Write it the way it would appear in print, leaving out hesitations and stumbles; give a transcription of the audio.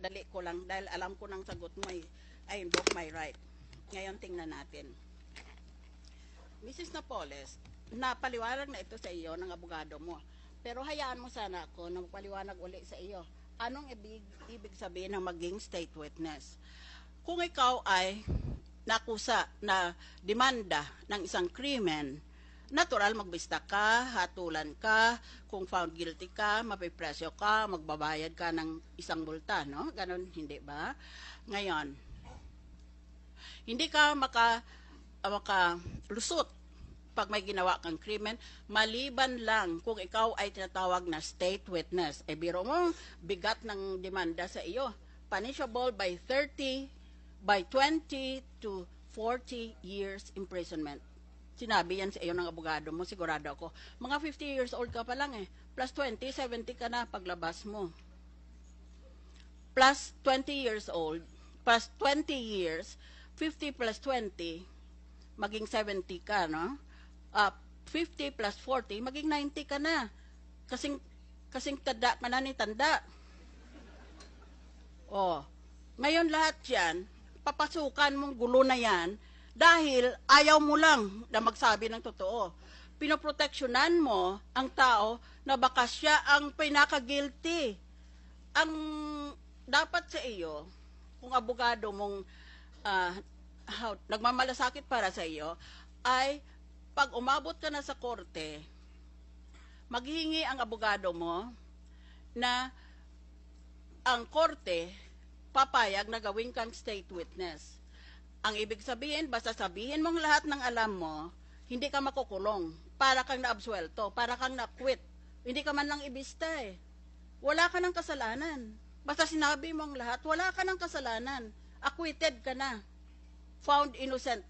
pinapadali ko lang dahil alam ko ng sagot mo I invoke my right. Ngayon tingnan natin. Mrs. Napoles, napaliwanag na ito sa iyo ng abogado mo. Pero hayaan mo sana ako na magpaliwanag uli sa iyo. Anong ibig sabihin ng maging state witness? Kung ikaw ay nakusa na demanda ng isang krimen, natural magbista ka, hatulan ka, kung found guilty ka, mapipresyo ka, magbabayad ka ng isang multa, no? Ganon, hindi ba? Ngayon, hindi ka makalusot pag may ginawa kang krimen, maliban lang kung ikaw ay tinatawag na state witness. E biro mo, bigat ng demanda sa iyo, punishable by 20 to 40 years imprisonment. Sinabi yan sa iyo ng abogado mo, sigurado ako. Mga 50 years old ka pa lang Plus 20, 70 ka na paglabas mo. Plus 20 years old, plus 20 years, 50 plus 20, maging 70 ka, no? 50 plus 40, maging 90 ka na. Kasing tanda ka na ni tanda. Ngayon lahat yan, papasukan mong gulo na yan dahil ayaw mo lang na magsabi ng totoo. Pinoproteksyonan mo ang tao na baka siya ang pinaka-guilty. Ang dapat sa iyo, kung abogado mong nagmamalasakit para sa iyo, ay pag umabot ka na sa korte, maghihingi ang abogado mo na ang korte papayag na gawin kang state witness. Ang ibig sabihin, basta sabihin mong lahat ng alam mo, hindi ka makukulong. Para kang naabsuelto, para kang na-quit. Hindi ka man lang ibista Wala ka ng kasalanan. Basta sinabi mong lahat, wala ka ng kasalanan. Acquitted ka na. Found innocent